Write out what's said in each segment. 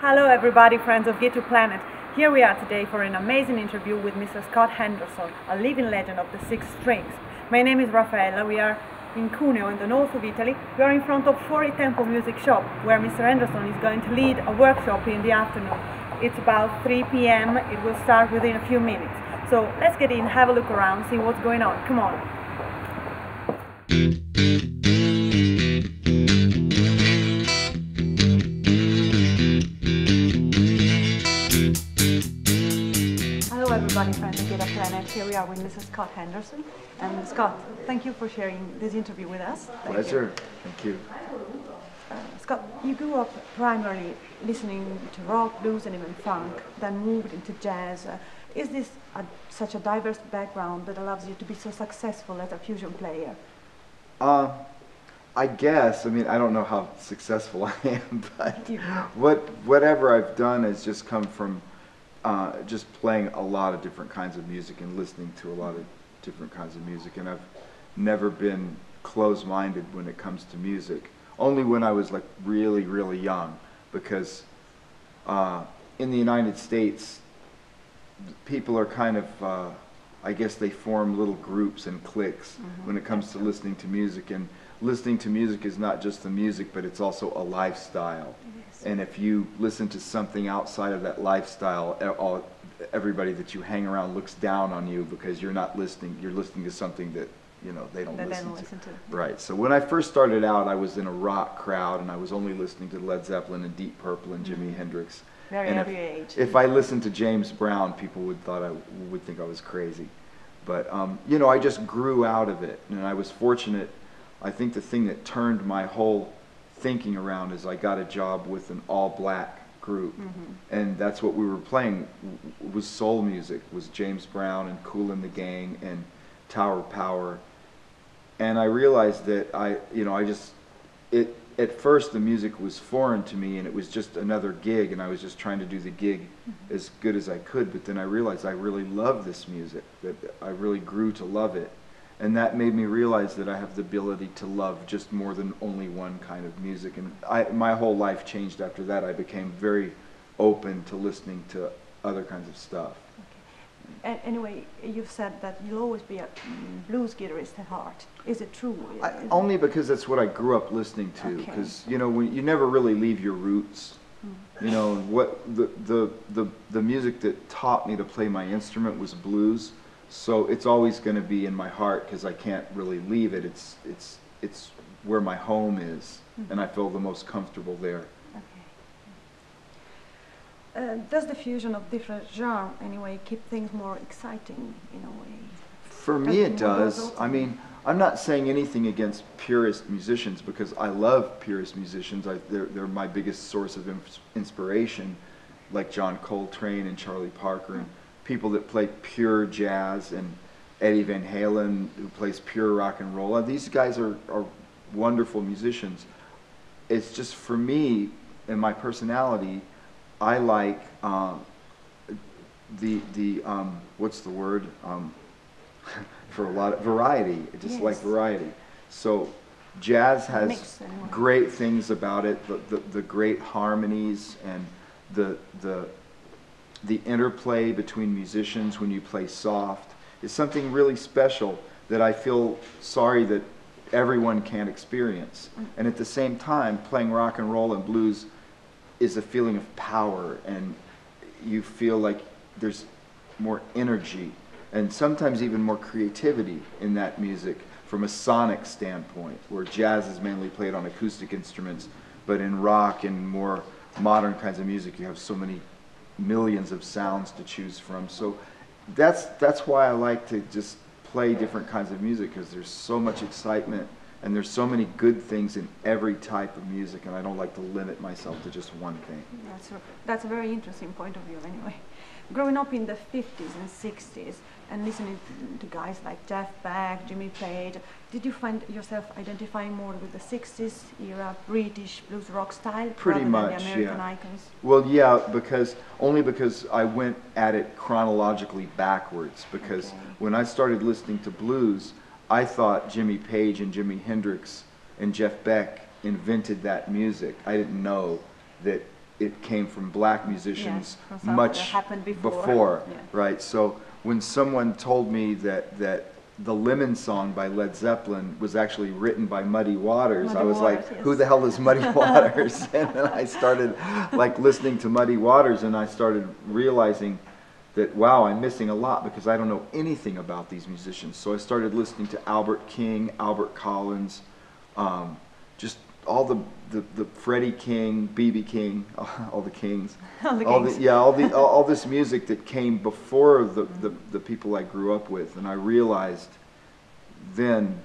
Hello everybody, friends of Get to Planet. Here we are today for an amazing interview with Mr. Scott Henderson, a living legend of the six strings. My name is Raffaella. We are in Cuneo in the north of Italy. We are in front of Fuori Tempo Music Shop, where Mr. Henderson is going to lead a workshop in the afternoon. It's about 3 p.m. It will start within a few minutes. So let's get in, have a look around, see what's going on. Come on. Hello everybody, friends of Get to Planet. Here we are with Mrs. Scott Henderson. And Scott, thank you for sharing this interview with us. Pleasure. Thank you. Scott, you grew up primarily listening to rock, blues and even funk, then moved into jazz. Is this such a diverse background that allows you to be so successful as a fusion player? I guess. I mean, I don't know how successful I am, but whatever I've done has just come from just playing a lot of different kinds of music and listening to a lot of different kinds of music. And I've never been closed-minded when it comes to music. Only when I was like really, really young, because in the United States, people are kind of, I guess they form little groups and cliques when it comes to listening to music. And listening to music is not just the music, but it's also a lifestyle. And if you listen to something outside of that lifestyle, everybody that you hang around looks down on you because you're not listening. You're listening to something that, you know, they don't listen to. Right. So when I first started out, I was in a rock crowd, and I was only listening to Led Zeppelin and Deep Purple and Jimi Hendrix. Very early age. If I listened to James Brown, people would think I was crazy. But you know, I just grew out of it, and I was fortunate. I think the thing that turned my whole thinking around is I got a job with an all-black group, and that's what we were playing. Was soul music. Was James Brown and Kool and the Gang and Tower Power. And I realized that at first the music was foreign to me, and it was just another gig, and I was just trying to do the gig as good as I could. But then I realized I really love this music, that I really grew to love it. And that made me realize that I have the ability to love just more than only one kind of music. And my whole life changed after that. I became very open to listening to other kinds of stuff. Anyway, you've said that you'll always be a blues guitarist at heart. Is it true? Only because that's what I grew up listening to. Because you know, you never really leave your roots. You know, what the music that taught me to play my instrument was blues. So it's always going to be in my heart because I can't really leave it. It's where my home is, and I feel the most comfortable there. Does the fusion of different genres, anyway, keep things more exciting in a way? For me it does. I mean, I'm not saying anything against purist musicians, because I love purist musicians. They're my biggest source of inspiration, like John Coltrane and Charlie Parker, and people that play pure jazz, and Eddie Van Halen, who plays pure rock and roll. These guys are wonderful musicians. It's just, for me and my personality, I like what's the word, for a lot of variety. I just like variety. So jazz has great things about it, the great harmonies and the interplay between musicians when you play soft is something really special that I feel sorry that everyone can't experience. And at the same time, playing rock and roll and blues is a feeling of power, and you feel like there's more energy and sometimes even more creativity in that music from a sonic standpoint, where jazz is mainly played on acoustic instruments, but in rock and more modern kinds of music you have so many millions of sounds to choose from. So that's why I like to just play different kinds of music, because there's so much excitement and there's so many good things in every type of music, and I don't like to limit myself to just one thing. That's a very interesting point of view anyway. Growing up in the 50s and 60s and listening to guys like Jeff Beck, Jimmy Page, did you find yourself identifying more with the 60s era British blues rock style Pretty rather much, than the American icons? Well, yeah, only because I went at it chronologically backwards, because when I started listening to blues, I thought Jimmy Page and Jimi Hendrix and Jeff Beck invented that music. I didn't know that it came from black musicians from something much that happened before. Yeah. Right? So when someone told me that the Lemon Song by Led Zeppelin was actually written by Muddy Waters, I was like, yes. who the hell is Muddy Waters? And then I started like listening to Muddy Waters, and I started realizing that, wow, I'm missing a lot because I don't know anything about these musicians. So I started listening to Albert King, Albert Collins, just all the Freddie King, B.B. King, all the Kings, all this music that came before the people I grew up with, and I realized then,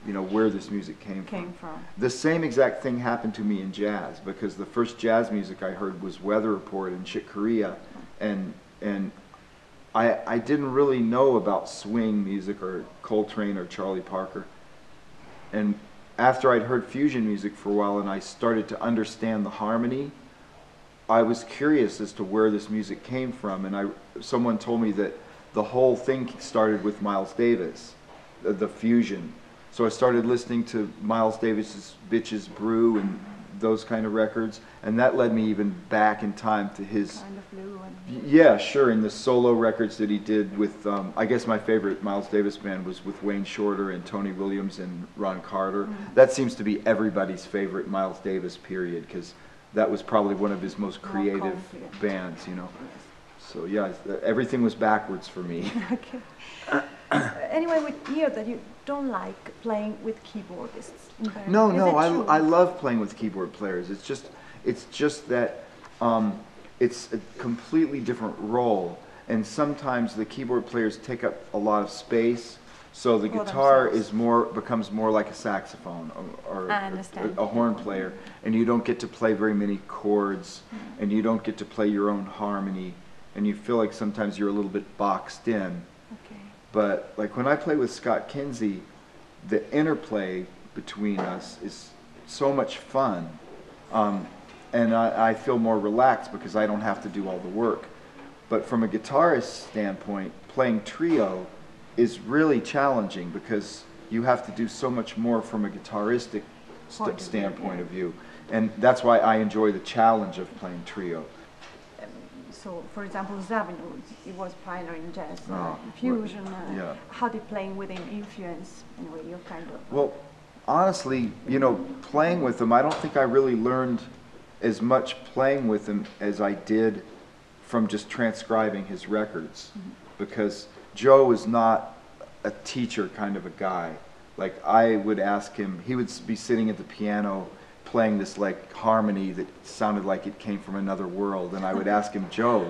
you know, where this music came from. The same exact thing happened to me in jazz, because the first jazz music I heard was Weather Report and Chick Corea, and I didn't really know about swing music or Coltrane or Charlie Parker, and after I'd heard fusion music for a while and I started to understand the harmony, I was curious as to where this music came from, and someone told me that the whole thing started with Miles Davis, the fusion. So I started listening to Miles Davis's Bitches Brew and those kind of records, and that led me even back in time to his Kind of Blue and yeah, sure, and the solo records that he did with I guess my favorite Miles Davis band was with Wayne Shorter and Tony Williams and Ron Carter. That seems to be everybody's favorite Miles Davis period, because that was probably one of his most creative bands, you know. So yeah, everything was backwards for me. Okay. Anyway, we hear that you don't like playing with keyboardists. No, I love playing with keyboard players. It's just that it's a completely different role, and sometimes the keyboard players take up a lot of space, so the guitar becomes more like a saxophone or a horn player, and you don't get to play very many chords, and you don't get to play your own harmony, and you feel like sometimes you're a little bit boxed in. Okay. But like when I play with Scott Kinsey, the interplay between us is so much fun, and I feel more relaxed because I don't have to do all the work. But from a guitarist standpoint, playing trio is really challenging because you have to do so much more from a guitaristic standpoint of view, and that's why I enjoy the challenge of playing trio. So, for example, Zavino, he was pioneer in jazz, fusion. How did playing with him influence, anyway, your kind of... Well, honestly, you know, playing with him, I don't think I really learned as much playing with him as I did from just transcribing his records, because Joe is not a teacher kind of a guy. Like, I would ask him, he would be sitting at the piano playing this like harmony that sounded like it came from another world, and I would ask him, Joe,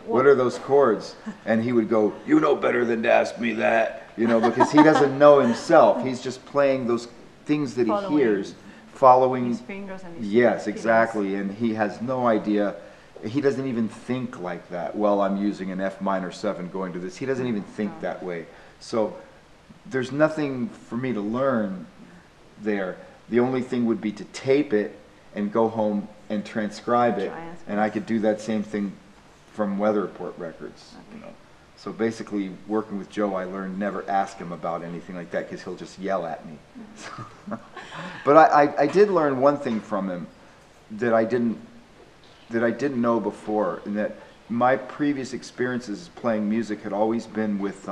what are those chords? And he would go, you know better than to ask me that, you know, because he doesn't know himself. He's just playing those things that he hears, following his fingers and his yes, exactly, and he has no idea. He doesn't even think like that. Well, I'm using an F minor 7 going to this. He doesn't even think that way. So there's nothing for me to learn there. The only thing would be to tape it and go home and transcribe it, and I could do that same thing from Weather Report records. You know. So basically, working with Joe, I learned never ask him about anything like that because he'll just yell at me. But I did learn one thing from him that I didn't know before, and that my previous experiences playing music had always been with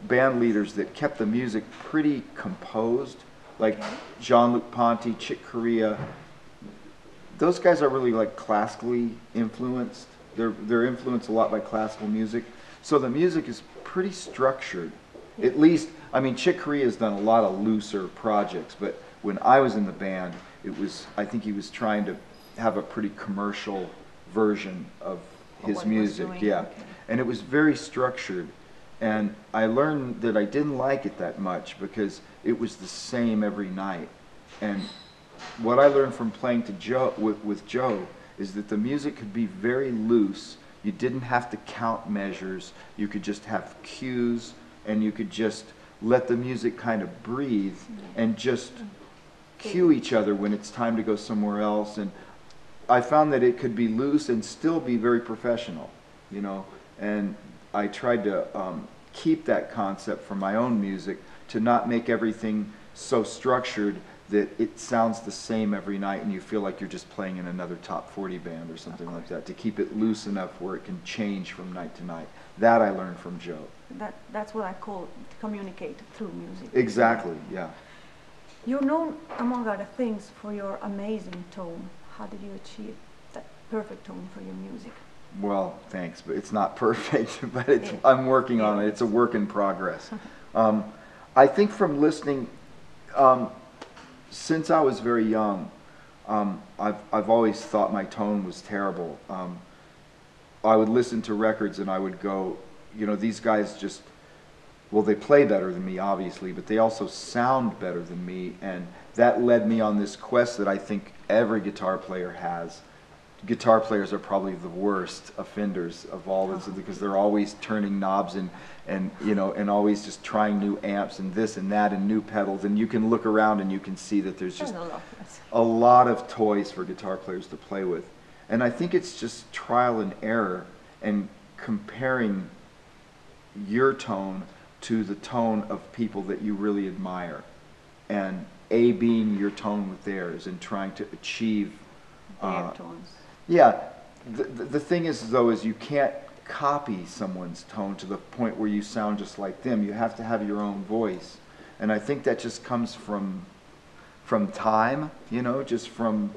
band leaders that kept the music pretty composed. Like Jean-Luc Ponty, Chick Corea, those guys are really like classically influenced. They're influenced a lot by classical music. So the music is pretty structured. At least, I mean, Chick Corea has done a lot of looser projects, but when I was in the band, I think he was trying to have a pretty commercial version of his music. And it was very structured. And I learned that I didn't like it that much because it was the same every night. And what I learned from playing with Joe is that the music could be very loose. You didn't have to count measures. You could just have cues, and you could just let the music kind of breathe and just cue each other when it's time to go somewhere else. And I found that it could be loose and still be very professional, you know. And I tried to keep that concept for my own music, to not make everything so structured that it sounds the same every night and you feel like you're just playing in another top 40 band or something like that, to keep it loose enough where it can change from night to night. That I learned from Joe. That's what I call to communicate through music. Exactly, yeah. You're known, among other things, for your amazing tone. How did you achieve that perfect tone for your music? Well, thanks, but it's not perfect, but it's, I'm working on it. It's a work in progress. I think from listening, since I was very young, I've always thought my tone was terrible. I would listen to records and I would go, you know, these guys just, well, they play better than me, obviously, but they also sound better than me, and that led me on this quest that I think every guitar player has. Guitar players are probably the worst offenders of all this, because they're always turning knobs and you know, and always just trying new amps and this and that and new pedals, and you can look around and you can see that there's just a lot of toys for guitar players to play with. And I think it's just trial and error and comparing your tone to the tone of people that you really admire, and being your tone with theirs and trying to achieve their tones. Yeah, the thing is though, is you can't copy someone's tone to the point where you sound just like them. You have to have your own voice, and I think that just comes from time, you know, just from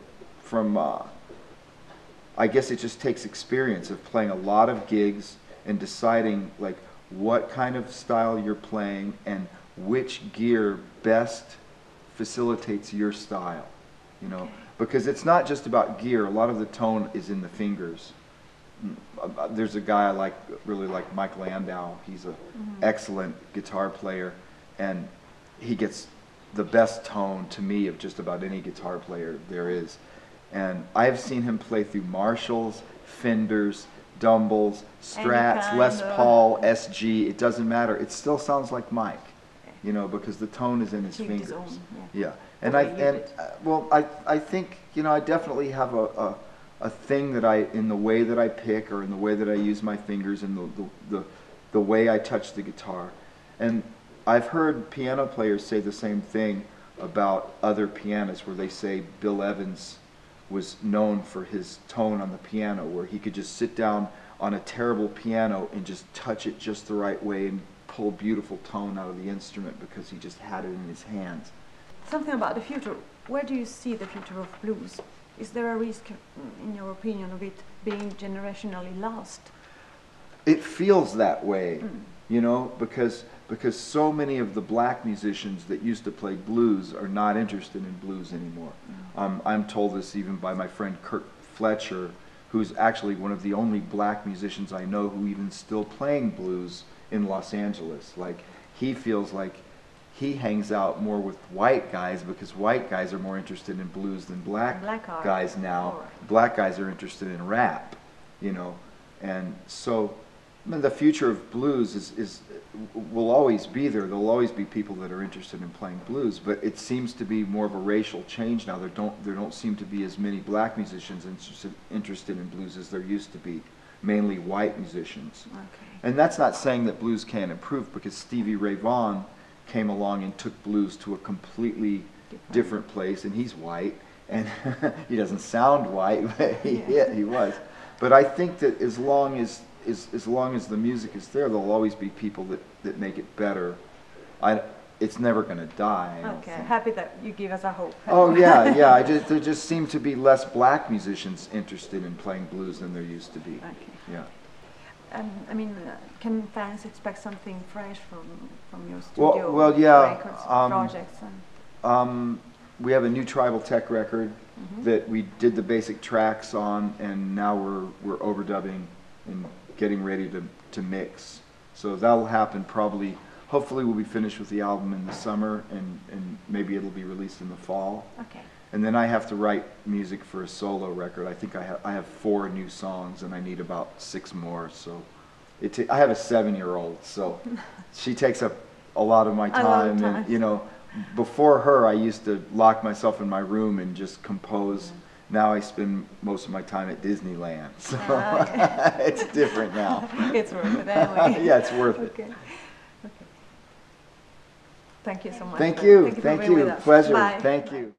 I guess it just takes experience of playing a lot of gigs and deciding like what kind of style you're playing and which gear best facilitates your style, you know. Because it's not just about gear. A lot of the tone is in the fingers. There's a guy I really like, Mike Landau. He's an excellent guitar player, and he gets the best tone to me of just about any guitar player there is. And I've seen him play through Marshalls, Fenders, Dumbles, Strats, Les Paul, SG. It doesn't matter. It still sounds like Mike, you know, because the tone is in his fingers. Yeah. And I think, you know, I definitely have a thing that in the way that I pick, or in the way that I use my fingers, and the way I touch the guitar. And I've heard piano players say the same thing about other pianists, where they say Bill Evans was known for his tone on the piano, where he could just sit down on a terrible piano and just touch it just the right way and pull beautiful tone out of the instrument because he just had it in his hands. Something about the future. Where do you see the future of blues? Is there a risk, in your opinion, of it being generationally lost? It feels that way, you know, because so many of the black musicians that used to play blues are not interested in blues anymore. I'm told this even by my friend Kirk Fletcher, who's actually one of the only black musicians I know who even still playing blues in Los Angeles. Like, he feels like he hangs out more with white guys because white guys are more interested in blues than black guys now. Black guys are interested in rap, you know. And so, I mean, the future of blues will always be there. There'll always be people that are interested in playing blues, but it seems to be more of a racial change now. There don't seem to be as many black musicians interested in blues as there used to be. Mainly white musicians. And that's not saying that blues can't improve, because Stevie Ray Vaughan came along and took blues to a completely different place, and he's white, and he doesn't sound white, but he was. But I think that as long as the music is there, there'll always be people that make it better. It's never going to die. Okay, happy that you give us a hope. Oh yeah, yeah. There just seem to be less black musicians interested in playing blues than there used to be. Okay. Yeah. I mean, can fans expect something fresh from your studio records, projects? We have a new Tribal Tech record that we did the basic tracks on, and now we're overdubbing and getting ready to mix. So that'll happen probably. Hopefully we'll be finished with the album in the summer, and maybe it'll be released in the fall. Okay. And then I have to write music for a solo record. I think I have 4 new songs, and I need about 6 more. So I have a 7-year-old, so she takes up a lot of my time. And you know, before her, I used to lock myself in my room and just compose. Now I spend most of my time at Disneyland, so it's different now. It's worth it anyway. Yeah, it's worth it. Okay. Thank you so much. Thank you. for Thank being with you. us. Pleasure. Bye. Thank you.